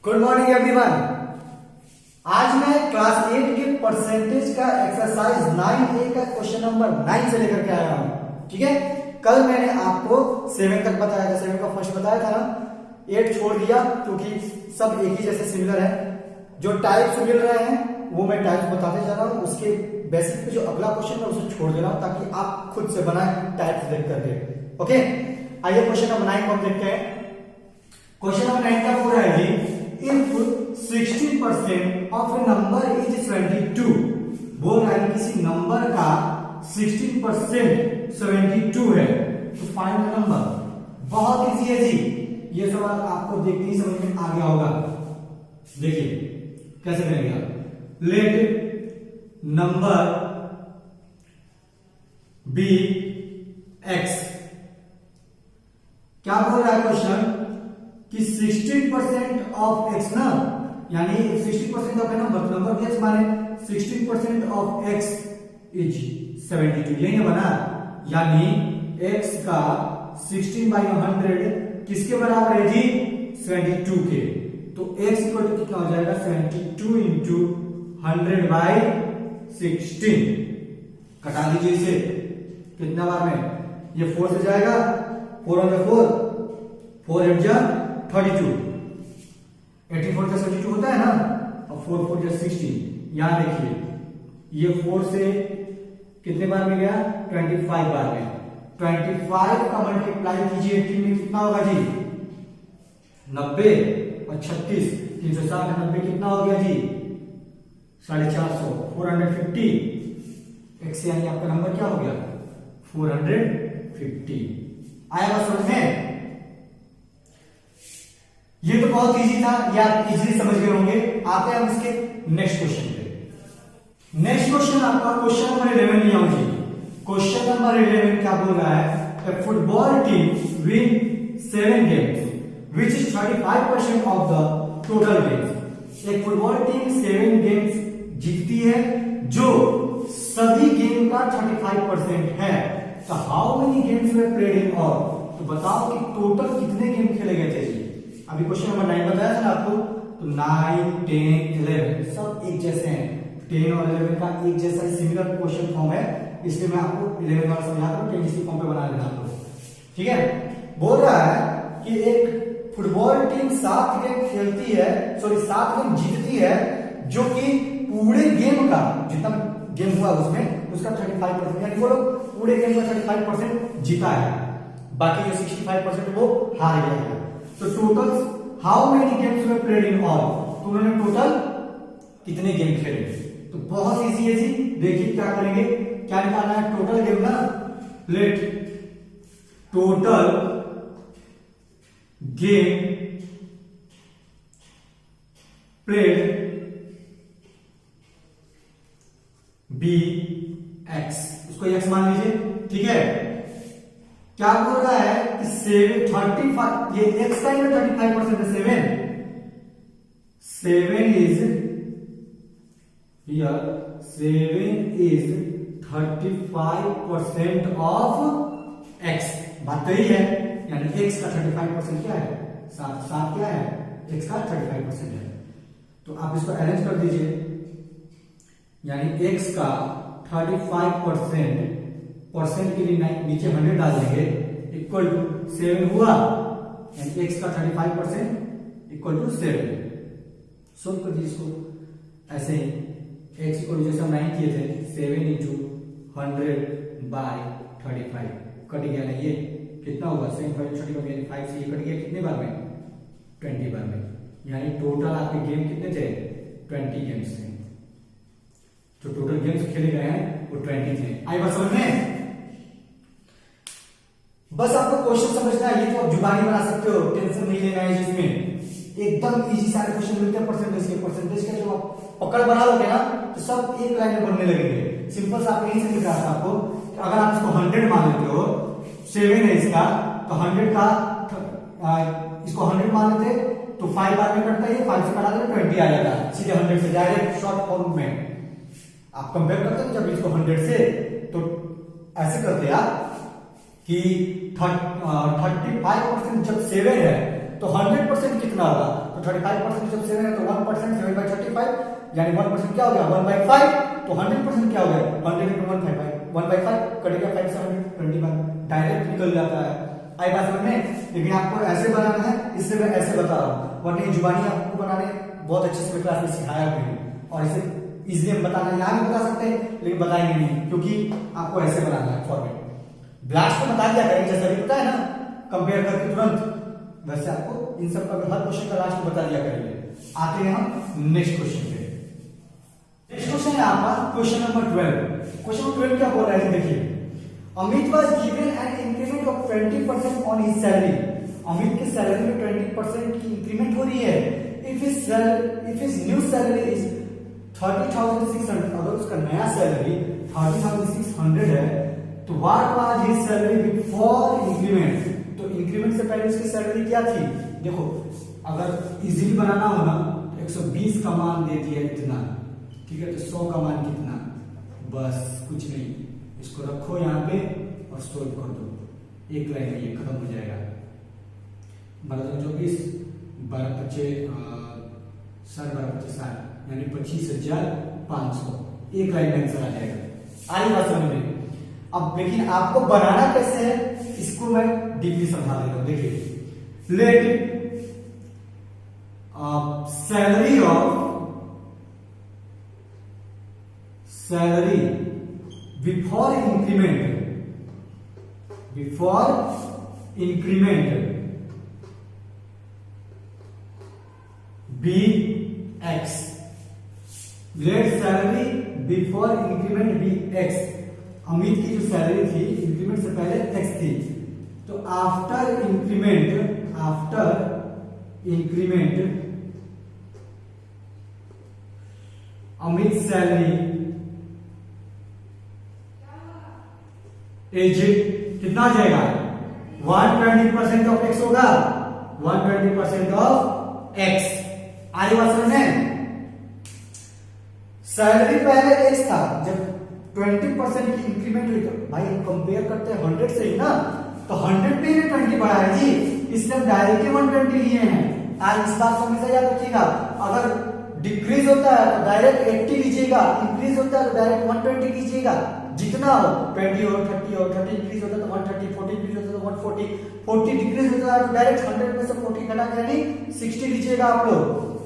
Good morning everyone. आज मैं class 8 के परसेंटेज का एक्सरसाइज 9A का क्वेश्चन नंबर 9 से लेकर के आया हूं। ठीक है, कल मैंने आपको 7 तक बताया था, 7 का फर्स्ट बताया था ना, 8 छोड़ दिया क्योंकि सब एक ही जैसे सिमिलर है। जो टाइप्स मिल रहे हैं वो मैं टाइप्स बताते जा रहा हूं, उसके बेसिक पे जो अगला क्वेश्चन है उसे छोड़ दे रहा हूं ताकि आप खुद से बनाए टाइप्स देख करके। ओके, आइए क्वेश्चन नंबर 9 को हम देखते हैं। क्वेश्चन नंबर 9 का पूरा है जी, if 60% of a number is 22, बोल रहा है किसी नंबर का 16% 72 है, तो फाइंड द नंबर। बहुत इजी है जी, ये सवाल आपको देखते ही समझ में आ गया होगा। देखिए कैसे करेंगे आप। लेट नंबर बी एक्स, क्या बोल रहा है क्वेश्चन कि 16% ऑफ एक्स ना, यानी 16% ऑफ है नंबर एक्स माने 16% ऑफ एक्स इज 72, यही ना बना। यानी एक्स का 16/100 किसके बराबर है जी? 72 के। तो x इक्वल टू कितना हो जाएगा? 72 इंटू 100/16। कटा दीजिए इसे, कितना बार में? ये 4 से जाएगा, 4 on 4, 4 8 जा 32, 84 का 72 होता है ना, और 4 4 जा 16। यहां देखिए ये 4 से कितने बार में गया? 25 बार में। 25 का मल्टीप्लाई कीजिए 18 में, कितना होगा जी? 90 और 36, 360 90 कितना हो गया जी? 450, 450। एक्स यानी आपका नंबर क्या हो गया? 450। आया बात समझ में? ये तो बहुत इजी था, ये आप इजीली समझ गए होंगे। आते हैं हम इसके नेक्स्ट क्वेश्चन पे। नेक्स्ट क्वेश्चन आपका क्वेश्चन नंबर 11 लिया हूं जी। क्वेश्चन नंबर 11 क्या बोल रहा है? A football team win 7 games which is 35% of the total games. एक फुटबॉल टीम 7 गेम्स जीतती है जो सभी गेम का 35% है। तो how many games we played in all, तो बताओ कि टोटल कितने गेम खेले गए थे जी। अभी क्वेश्चन नंबर 9 बताया था ना आपको, तो 9 10 11 सब एक जैसे हैं। 10 और 11 का एक जैसा सिमिलर क्वेश्चन फॉर्म है, इसलिए मैं आपको 11 वाला समझा रहा हूं, 10 इसी फॉर्म पे बना देना आपको। ठीक है, बोल रहा है कि एक फुटबॉल टीम 7 गेम खेलती है, सॉरी 7 गेम जीतती है, जो कि पूरे गेम का जितना गेम हुआ उसमें उसका 35%, यानी वो लोग पूरे गेम का 35% जीता है, बाकी जो 65% वो हार गया है। तो total how many games we played in all, तो उन्होंने टोटल कितने गेम खेले? तो बहुत इजी है जी, देखिए क्या करेंगे, क्या निकालना है? टोटल गेम ना, let total game played be X, उसको एक्स मान लीजिए। ठीक है, क्या बोल रहा है कि 35, ये एक्स का ही 35% है। 7 is here, 7 is 35% of x. बात तो ही है, यानी एक्स का 35% क्या है? 7 क्या है? एक्स का 35% है। तो आप इसको अरेंज कर दीजिए, यानी एक्स का 35% परसेंट के लिए नीचे 100 डाल देंगे, इक्वल टू 7 हुआ, यानी एक्स का 35% इक्वल टू 7। सोल्व कर दीजिए इसको ऐसे ही, एक्स इक्वल टू जैसे हम 9 किए थे, 7 इंटू 100/35 कट गया ना, ये कितना होगा? 7 5 यानी 5 से ये कट गया कितने बार में? 20 बार में। यानी टोटल आपके गेम कितने थे? 20 गेम्स थे। जो टोटल गेम्स खेले गए हैं वो 20 थे। आई बात समझ में? बस आपको क्वेश्चन समझना है, ये तो आप जुबानी बना सकते हो, टेंशन नहीं लेना है जिसमें। एकदम इजी सारे क्वेश्चन मिलते हैं परसेंटेज के। परसेंटेज का जो आप पकड़ बना लोगे ना, तो सब एक लाइन में बनने लगेंगे। सिंपल सा आप यहीं से लिख रहा था आपको, अगर आप इसको 100 मान लेते हो, 7 है इसका, तो 100 का इसको 100 मान लेते तो 5 बार में कटता है, 5 से कटा देते 20 आ जाता सीधे 100 से, डायरेक्ट शॉर्ट फॉर्म में। आप कंपेयर करते हो जब इसको 100 से, तो ऐसे करते आप कि 35% जब 7 है तो 100% कितना होगा? तो तो 35% जब 7 है तो 1% 7/35 यानी 1% क्या हो गया 1/5। तो 100% क्या हो गया 100 into 1/5 कट गया 5 से 121 डायरेक्ट निकल जाता है। आई बात समझ में। लेकिन आपको ऐसे बनाना है, इससे मैं ऐसे बता रहा हूँ, वरना जुबानी आपको बनाने बहुत अच्छे से क्लास में सिखाया भी है और इसे इजीली हम बताना यहाँ भी बता सकते हैं लेकिन बताएंगे नहीं क्योंकि आपको ऐसे बनाना है फॉर्मेट। ब्लास्ट तो बता दिया करेंगे जैसा भी बताया ना कंपेयर करके तुरंत, वैसे आपको इन सब का हर क्वेश्चन का लास्ट में बता दिया करेंगे। आते हैं हम नेक्स्ट क्वेश्चन पे। नेक्स्ट क्वेश्चन है आपका क्वेश्चन नंबर 12। क्वेश्चन नंबर 12 क्या बोल रहा है देखिए, Amit was given an increment of 20% on his salary। Amit की सैलरी में 20% की इंक्रीमेंट हो रही है। if his new salary is 30,600, अगर उसका नया सैलरी 30,600 है तो what was his salary before increment। तो इंक्रीमेंट से पहले उसकी सैलरी क्या थी। देखो अगर इजीली बनाना हो ना तो 120 का मान दे दिया इतना, ठीक है, तो 100 का मान कितना, बस कुछ नहीं, इसको रखो यहाँ पे और सोल्व कर दो, एक लाइन में ये खत्म हो जाएगा। 1224 12/5 यानी 25,500, एक लाइन में आंसर आ जाएगा। आई बात समझ में। अब लेकिन आपको बनाना कैसे है इसको मैं डीपली समझा देता हूं। देखिए let salary before increment be X. Let salary before increment be X. Amit की जो सैलरी थी इंक्रीमेंट से पहले एक्स थी, तो after increment Amit salary as कितना आ जाएगा 120% ऑफ एक्स होगा, 120% ऑफ एक्स। आगे बात समझ में। सैलरी पहले एक्स था, जब 20% की इंक्रीमेंट हुई तो भाई हम कंपेयर करते हैं 100 से ही ना, तो 100 पे ही 20 बढ़ा है जी, इसलिए हम डायरेक्टली 120 लिए हैं। आज इस बात को हमेशा याद रखिएगा, अगर डिक्रीज होता है तो डायरेक्ट 80 लीजिएगा, इंक्रीज होता है तो डायरेक्ट 120 लीजिएगा, जितना हो 20 हो 30 हो, 30 इंक्रीज होता है तो 130, 40 इंक्रीज होता है तो 140, 40 डिक्रीज होता है तो डायरेक्ट 100 में से 40 घटा के यानी 60 लीजिएगा आप लोग।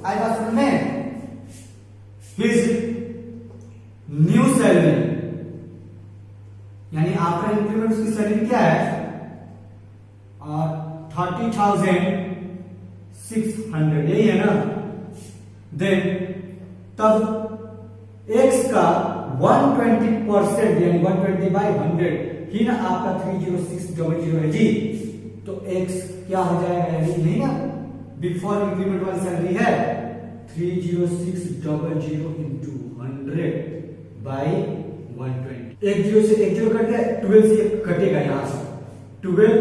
आई बात समझ में। न्यू सैलरी यानी आफ्टर इंक्रीमेंट उसकी सैलरी क्या है 30,600, यही है ना। देन तब एक्स का 120% यानी 120/100 ही ना आपका 30600 है जी, तो एक्स क्या हो जाएगा यानी नहीं ना बिफोर इंक्रीमेंट वाली सैलरी है 30600 into 100/120। एक जीरो से एक जीरो कट गया, 12 से एक कटेगा यहां से, 12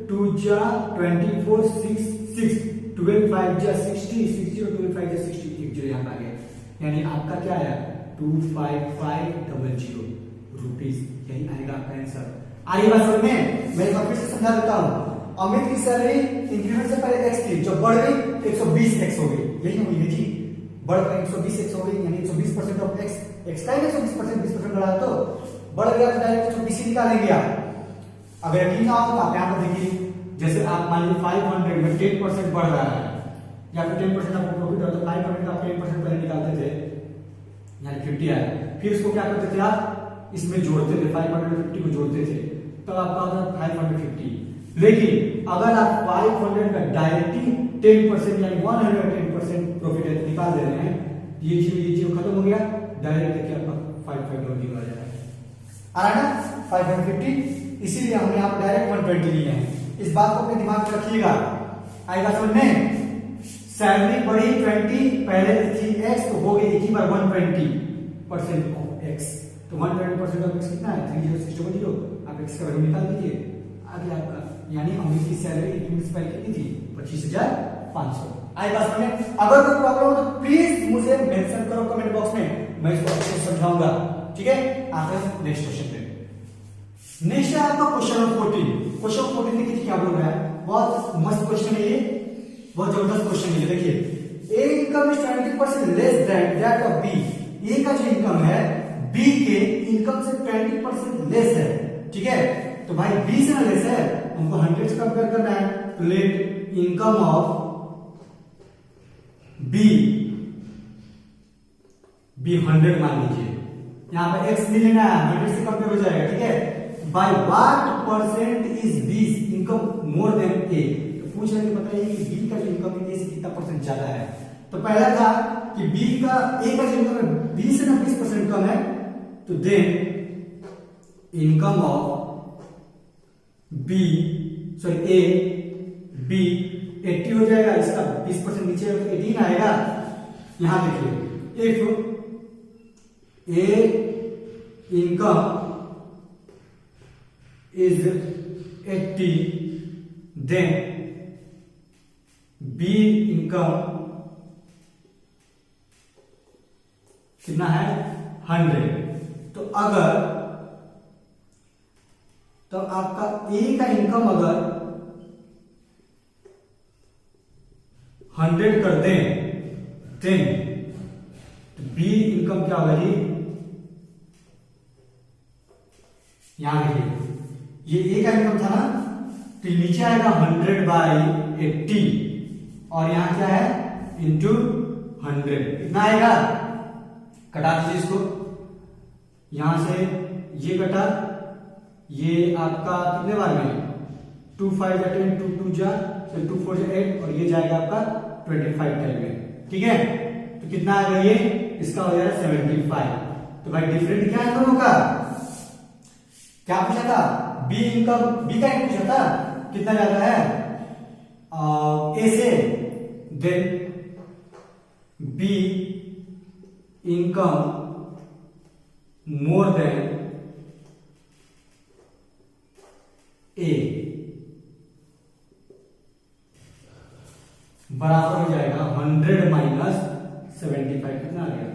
2 जा 24 6 6 12 5 जा 60 60 12 5 जा 60 एक जीरो यहां आ गया, यानी आपका क्या आया 25500 रुपीज, यही आएगा आपका आंसर। आगे बात समझ में। मैं एक बार फिर से समझा देता हूं। अमित की सैलरी इंक्रीमेंट से पहले एक्स थी, जो बढ़ गई 120 एक्स हो गई, यही हुई है जी, बढ़ गई 120 एक्स हो गई, यानी 120% ऑफ एक्स, एक्स का 120% 20% बढ़ा तो बढ़ गया तो डायरेक्ट 120 ही निकालेंगे आप। अगर यकीन ना हो तो आप यहां पर देखिए, जैसे आप मान लीजिए 500 में 10% बढ़ रहा है या फिर 10% आपको प्रॉफिट हो तो 500 का आप 10% पहले निकालते थे यानी 50 आया, फिर उसको क्या करते थे आप इसमें जोड़ते थे, 550 को जोड़ते थे, तब आपका होता 550। लेकिन अगर आप 500 का डायरेक्टली 10% यानी 110% प्रॉफिट है निकाल दे रहे हैं, ये जीरो खत्म हो गया, डायरेक्ट देखिए आपका 550 आ जाएगा, आ रहा है ना 550। इसीलिए हमने यहाँ डायरेक्ट 120 लिए हैं, इस बात को अपने दिमाग में रखिएगा। आएगा समझ में। सैलरी बढ़ी 20, पहले थी एक्स तो हो गई एक ही बार 120% ऑफ एक्स, तो 120% ऑफ एक्स कितना है 30600, आप एक्स का वैल्यू निकाल दीजिए, आगे आपका यानी अमित की सैलरी इंक्रीमेंट पहले कितनी थी 25,500। आई बात समझ में। अगर कोई प्रॉब्लम हो तो प्लीज मुझे मेंशन करो कमेंट बॉक्स में, मैं इसको अच्छे से समझाऊंगा, ठीक है। आते हैं नेक्स्ट क्वेश्चन पे। नेक्स्ट है आपका क्वेश्चन नंबर 14। क्वेश्चन 14 देखिए क्या बोल रहा है, बहुत मस्त क्वेश्चन है ये, बहुत जबरदस्त क्वेश्चन है। देखिए income is 20% less than that of B, A का जो इनकम है बी के इनकम से 20% लेस है, ठीक है। तो भाई बी से ना लेस है, हमको 100 से कंपेयर करना है, तो लेट इनकम ऑफ बी 100 मान लीजिए, यहां पर एक्स नहीं लेना है, 100 से कंपेयर हो जाएगा, ठीक है। By what percent is B income more than A, तो पूछ रहे हैं बताइए कि बी का जो इनकम है ए से कितना परसेंट ज्यादा है। तो पहला था कि बी का ए का जो इनकम है बी से ना 20% कम है, तो then income of B sorry A B 80 हो जाएगा, इसका 20% नीचे 18 आएगा। यहां देखिए if A income is 80 then B income कितना है 100। तो अगर तो आपका A का इनकम अगर 100 कर दें देन तो B इनकम क्या होगा जी, यहां देखिए ये ए का इनकम था ना, तो नीचे आएगा 100/80 और यहां क्या है इंटू 100, कितना आएगा, कटा दीजिए इसको, यहां से ये कटा, ये आपका कितने बार में 2 5 जा 10 2 2 जा 2 4 जा 8 और ये जाएगा आपका 25 टाइम में, ठीक है। तो कितना आएगा ये, इसका हो जाएगा 75। तो भाई डिफरेंट क्या है दोनों का, क्या पूछा था, बी इनकम बी का इनकम पूछा था कितना ज्यादा है ए से, then B income more than A, बराबर हो जाएगा 100 माइनस 75, कितना आ गया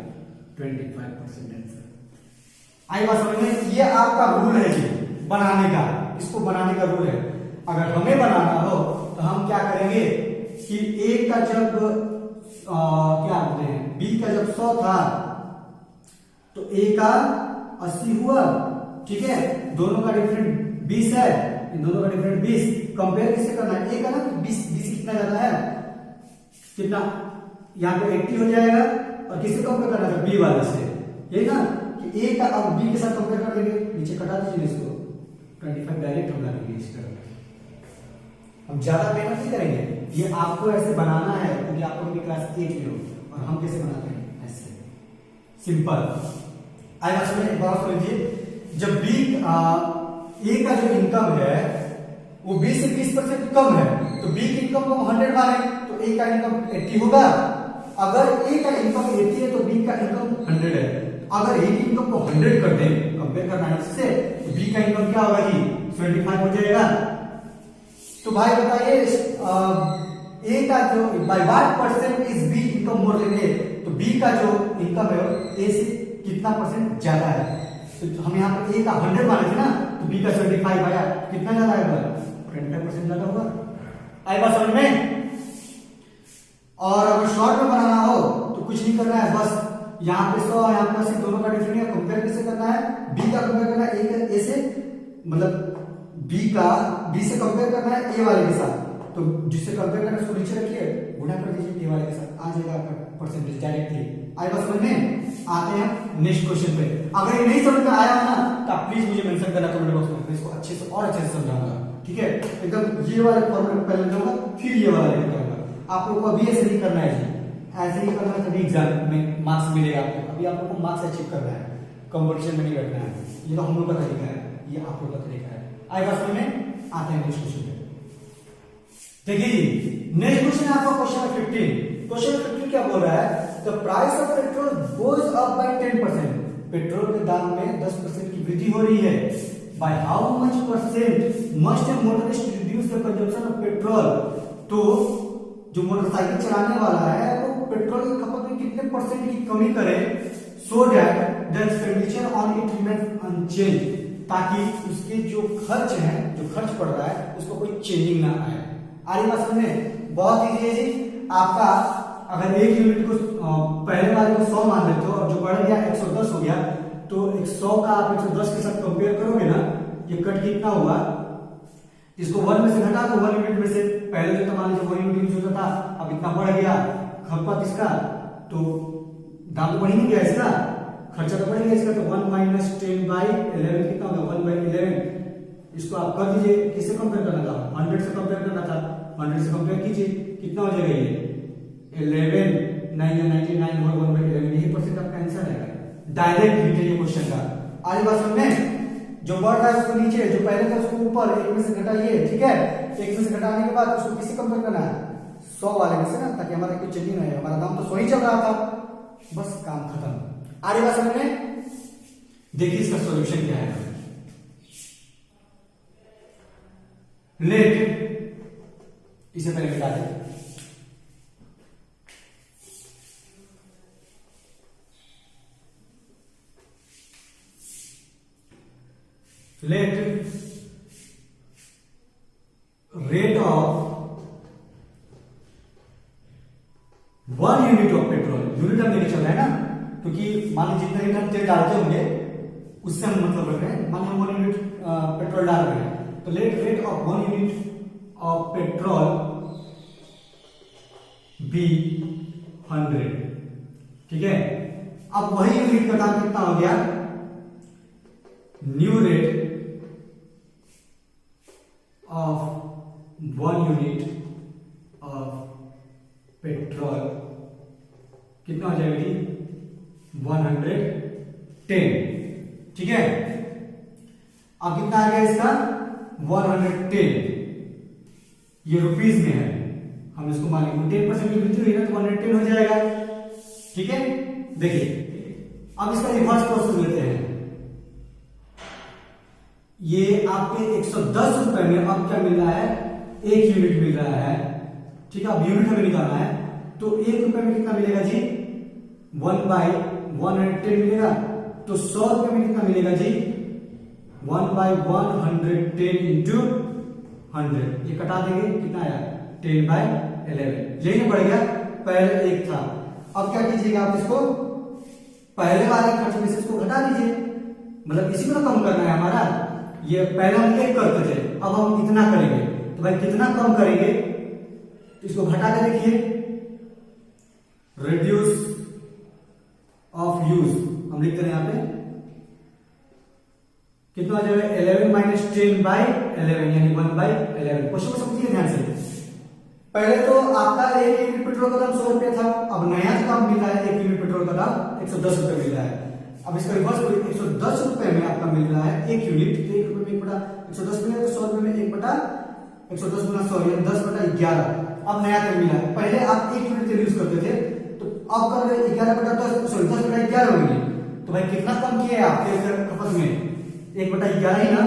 25% आंसर। आई बात समझ में, ये आपका रूल है जी बनाने का, इसको बनाने का रूल है। अगर हमें बनाना हो तो हम क्या करेंगे कि ए का जब क्या बोलते हैं बी का जब 100 था तो ए का 80 हुआ, ठीक है, दोनों का डिफरेंट 20 है, इन दोनों का डिफरेंट 20, कंपेयर किससे करना है, ए का ना 20 कितना ज्यादा है, कितना यहां पे 80 हो जाएगा और किससे कंपेयर करना है, बी वाले से, ये ना कि ए का अब बी के साथ कंपेयर कर देंगे, नीचे कटा दीजिए इसको, 25 डायरेक्ट हम डालेंगे इस तरह, हम ज्यादा मेहनत नहीं करेंगे, ये आपको ऐसे बनाना है क्योंकि आप लोग क्लास 8 में हो और हम कैसे बनाते हैं ऐसे सिंपल। आई बात समझ, एक बात समझिए, जब बी ए का जो इनकम है वो बी से 20% कम है, तो बी की इनकम को 100 माने तो ए का इनकम 80 होगा। अगर ए का इनकम 80 है तो बी का इनकम 100 है, अगर ए की इनकम को 100 कर दें कंपेयर करना है इससे, तो बी का इनकम क्या होगा जी 75 हो जाएगा। तो भाई बताइए ए का जो by what percent is B income more than A, तो बी का जो इनकम है ए से कितना परसेंट ज्यादा है, तो हम यहाँ पर ए का 100 माने थे ना, तो बी का 75 आया, कितना ज्यादा आएगा 25% ज्यादा होगा। आई बात समझ में। और अगर शॉर्ट में बनाना हो तो कुछ नहीं करना है, बस यहाँ पे 100 यहाँ पे 80 दोनों का डिफरेंस है, कंपेयर कैसे करना है, बी का कंपेयर करना है ए से, मतलब बी से कंपेयर करना है ए वाले के साथ, तो जिससे कंपेयर करना है उसको नीचे रखिए, गुणा कर दीजिए ए वाले के साथ, आ जाएगा आपका परसेंटेज डायरेक्टली। आई बात समझ में। आते हैं नेक्स्ट क्वेश्चन पे। अगर ये नहीं समझ में आया ना तो आप प्लीज मुझे मेंशन करना कमेंट बॉक्स में, इसको अच्छे से और अच्छे से समझाऊंगा, ठीक है, एकदम ये वाले फॉर्मूले पहले लगाऊंगा फिर ये वाला लेकर आऊंगा। आप लोगों को अभी ऐसे नहीं करना है जी, ऐसे नहीं करना है तभी एग्जाम में मार्क्स मिलेगा आपको। अभी आप लोगों को मार्क्स अचीव करना है, कंपटीशन में नहीं बैठना है, ये तो हम लोग का तरीका है, ये आप लोग का तरीका है। आई बात समझ में। आते हैं नेक्स्ट क्वेश्चन पे। देखिए नेक्स्ट क्वेश्चन है आपका क्वेश्चन 15। क्वेश्चन 15 क्या बोल रहा है, the price of petrol goes up by 10%, petrol के दाम में 10% की वृद्धि हो रही है। By how much percent must A motorist reduce the consumption of petrol, तो जो मोटरसाइकिल चलाने वाला है वो पेट्रोल की खपत में कितने परसेंट की कमी करे, so that the expenditure on it remains unchange, ताकि उसके जो खर्च है, जो खर्च पड़ रहा है उसको कोई चेंजिंग ना आए। आगे बात समझे, बहुत इजी है जी। आपका अगर एक यूनिट को पहले वाले को 100 मान लेते हो और जो बढ़ गया 110 हो गया, तो 100 का आप 110 के साथ कंपेयर करोगे ना, ये कट कितना हुआ, इसको 1 में से घटा दो 1 यूनिट में से। पहले तो मान लीजिए 1 यूनिट यूज होता था, अब इतना बढ़ गया खपत इसका, तो दाम तो बढ़ ही नहीं गया इसका, खर्चा तो बढ़ गया इसका। तो 1 माइनस 10/11 कितना होगा, 1/11। इसको आप कर दीजिए, किससे कंपेयर करना था, 100 से कंपेयर करना था, 100 से कंपेयर कीजिए, कितना हो जाएगा ये 11 9 99 और 1/11, यही परसेंट आपका आंसर है। डायरेक्ट हिंट है ये क्वेश्चन का। आगे बात समझ में, जो बढ़ रहा है उसको नीचे, जो पहले था उसको ऊपर, एक में से घटाइए, ठीक है। एक में से घटाने के बाद उसको किससे कंपेयर करना है, 100 वाले में से ना, ताकि हमारा कोई चेंज नहीं है, हमारा दाम तो 100 ही चल रहा था, बस काम खत्म। आगे बात समझ में, देखिए इसका सॉल्यूशन क्या है। लेट, इसे पहले मिटा दें, let rate of 1 unit of petrol, unit हम लेके चल रहे हैं ना, क्योंकि मान लीजिए जितना लीटर हम तेल डालते होंगे उससे हम मतलब रख रहे हैं, मान लीजिए 1 यूनिट पेट्रोल डाल रहे हैं, तो let rate of 1 unit of petrol be 100, ठीक है। अब वही यूनिट का दाम कितना हो गया, new rate of 1 unit of petrol कितना हो जाएगा जी, 110, ठीक है। अब कितना आ गया इसका 110, ये रुपीस में है, हम इसको मान लेंगे 10% की वृद्धि हुई ना, तो 110 हो जाएगा, ठीक है। देखिए अब इसका रिवर्स प्रोसेस लेते हैं, ये आपके 110 रुपए में अब क्या मिल रहा है, 1 यूनिट मिल रहा है, ठीक है। अब यूनिट हमें निकालना है, तो 1 रुपए में कितना मिलेगा जी, 1/110 मिलेगा, तो 100 रुपए में कितना मिलेगा जी, 1/110 इंटू 100, ये कटा देंगे, कितना आया 10/11, यही बढ़ गया, पहले 1 था। अब क्या कीजिएगा आप इसको पहले वाले खर्च में से इसको घटा दीजिए, मतलब इसी को कम करना है हमारा, ये पहले हम 1 करते थे, अब हम कितना करेंगे, तो भाई कितना कम करेंगे, तो इसको घटा के देखिए, रिड्यूस ऑफ यूज हम लिखते हैं यहां पे, कितना आ जाएगा 11 माइनस 10/11 यानी 1/11। क्वेश्चन को समझिए ध्यान से, पहले तो आपका 1 यूनिट पेट्रोल का दाम 100 रुपया था, अब नया दाम मिल रहा है 1 यूनिट पेट्रोल का दाम 110 रुपये मिल रहा है। अब इसका रिवर्स करिए, 110 रुपए में आपका मिल रहा है 1 यूनिट, 1 रुपए में 1/110 मिला, तो 100 रुपए में 1/110 गुना 100 यानी 10/11। अब नया तेल मिला है, पहले आप 1 यूनिट तेल यूज करते थे, तो अब कर रहे 11/10, सॉरी 10/11 हो गई, तो भाई कितना कम किया है आप तेल खपत में, 1/11 ही ना,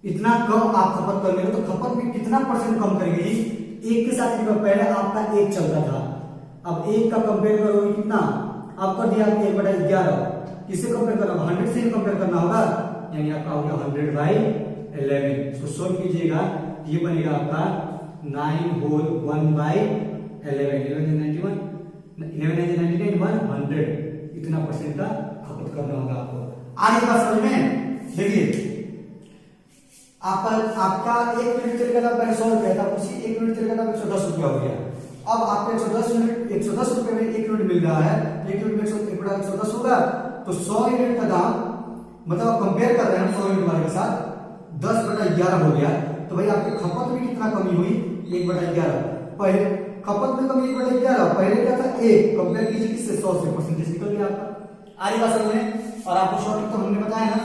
इतना कम आप खपत कर रहे हो, तो खपत में कितना परसेंट कम करेंगे जी, 1 के साथ पहले आपका 1 चलता था, अब 1 का कंपेयर करोगे कितना, आपका दिया 1/11, किससे कंपेयर करना, 100 से कंपेयर करना होगा, यानी आपका हो गया 100/11। इसको सोल्व कीजिएगा, ये बनेगा आपका 9 होल 1/11, 11 100, इतना परसेंट का खपत करना होगा आपको। आगे बात समझ में, देखिए आपका 1 यूनिट तेल का दाम पहले 100 रुपया था, उसी 1 यूनिट तेल का दाम 110 रुपया हो गया। अब आपको 110 रुपए में 1 यूनिट मिल रहा है, 1 यूनिट में 110 होगा, तो 100 यूनिट का दाम, मतलब आप कंपेयर कर रहे हैं 100 यूनिट वाले के साथ, 10/11 हो गया, तो भाई आपकी खपत में कितना कमी हुई, 1/11। पहले खपत में कमी 1/11, पहले क्या था 1, कंपेयर कीजिए किससे, 100 से, परसेंटेज निकल गया आपका। आगे बात समझ में, और आपको शॉर्ट तो हमने बताया ना,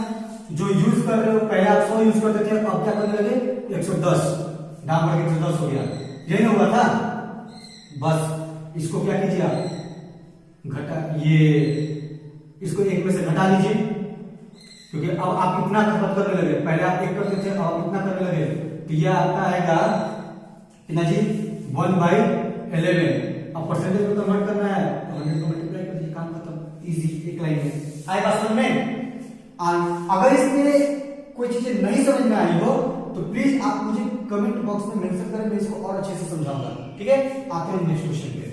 जो यूज कर रहे हो पहले आप 100 यूज करते थे, अब क्या करने लगे 110, दाम बढ़ के 110 हो गया, यही हुआ था। बस इसको क्या कीजिए आप घटा, ये इसको 1 में से घटा लीजिए, क्योंकि अब आप इतना खपत करने लगे, पहले आप 1 करते थे, अब आप इतना करने लगे, तो यह आपका आएगा कितना जी 1/11। अब परसेंटेज को कन्वर्ट करना है, तो 100 को मल्टीप्लाई कर दीजिए, काम खत्म, इजी, एक लाइन में। आए बात समझ में? अगर इसमें कोई चीजें नहीं समझ में आई हो तो प्लीज आप मुझे कमेंट बॉक्स में मेंशन करें, मैं इसको और अच्छे से समझाऊंगा, ठीक है। आते हैं नेक्स्ट क्वेश्चन पे।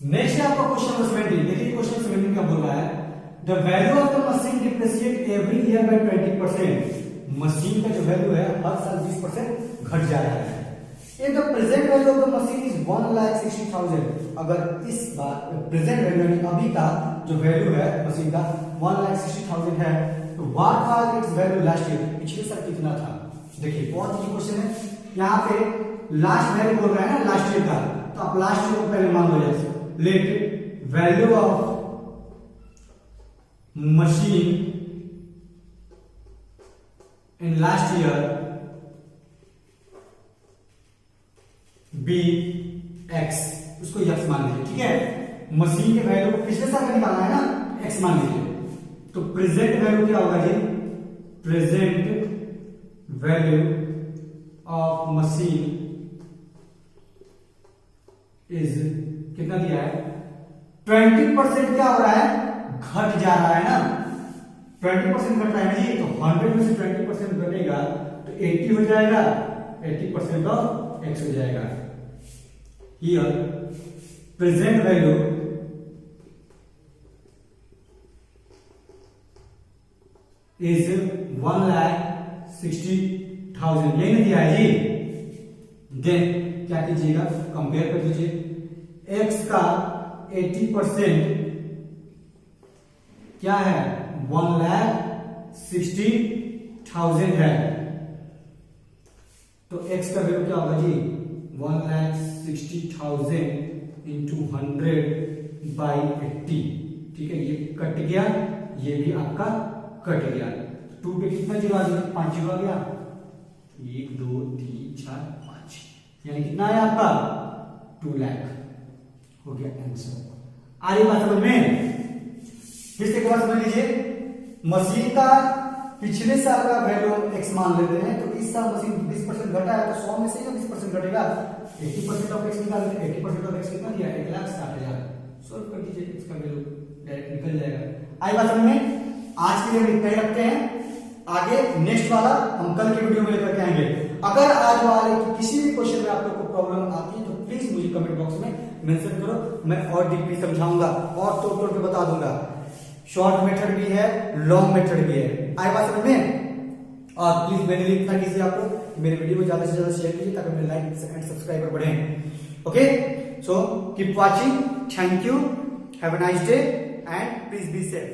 नेक्स्ट है आपका क्वेश्चन नंबर 17। देखिए क्वेश्चन 17 क्या बोल रहा है, the value of the machine depreciate every year by 20%। Machine का जो वैल्यू है हर साल 20% घट जा रहा है। If the present value of the machine is 1,60,000, अगर इस बार प्रेजेंट वैल्यू यानी अभी का जो वैल्यू है मशीन का 1,60,000 है, तो what was it's value last year, पिछले साल कितना था। देखिए बहुत ही क्वेश्चन है, यहाँ पे लास्ट वैल्यू बोल रहा है ना लास्ट ईयर का, तो आप लास्ट ईयर को पहले मान लो जैसे let value of machine in last year be X, उसको एक्स मान लीजिए, ठीक है। मशीन के वैल्यू पिछले साल का निकालना है ना, एक्स मान लीजिए। तो प्रेजेंट वैल्यू क्या होगा जी, present value of machine is कितना दिया है, 20% क्या हो रहा है, घट जा रहा है ना, 20% घट रहा है जी। तो 100 में से 20% घटेगा तो 80 हो जाएगा, 80% ऑफ एक्स हो जाएगा। हियर प्रेजेंट वैल्यू इज 1,60,000, यही नहीं दिया है जी। देन क्या कीजिएगा, कंपेयर कर लीजिए, एक्स का 80% क्या है, 1,60,000 है, तो x का वैल्यू क्या होगा जी, 1,60,000 इंटू 100/80, ठीक है। ये कट गया, ये भी आपका कट गया, 2 पे कितना जीरो आ गया, 5 जीरो आ गया, 1 2 3 4 5, यानी कितना है आपका 2 लाख हो गया आंसर। आ रही बात समझ में। फिर से एक बार समझ लीजिए, मशीन का पिछले साल का वैल्यू एक्स मान लेते हैं, तो इस साल मशीन 20% घटा है, तो 100 में से 20% घटेगा, 80% ऑफ एक्स निकाल लेते हैं। 80% ऑफ एक्स कितना दिया, 1,60,000, सॉल्व कर दीजिए, इसका वैल्यू डायरेक्ट निकल जाएगा। आई बात समझ में। आज के लिए हम इतना ही रखते हैं, आगे नेक्स्ट वाला हम कल की वीडियो में लेकर के आएंगे। अगर आज वाले किसी भी क्वेश्चन में आप लोग को प्रॉब्लम आती है तो प्लीज मुझे कमेंट बॉक्स में मेंशन करो, मैं और डीपली समझाऊंगा और तोड़ पे बता दूंगा। शॉर्ट मेथड भी है, लॉन्ग मेथड भी है। आई बात समझ में। और प्लीज मेरे लिए इतना कीजिए, आप लोग मेरे वीडियो को ज्यादा से ज्यादा शेयर कीजिए ताकि मेरे लाइक एंड सब्सक्राइबर बढ़े। Okay, so keep watching, thank you, have a nice day and please be safe.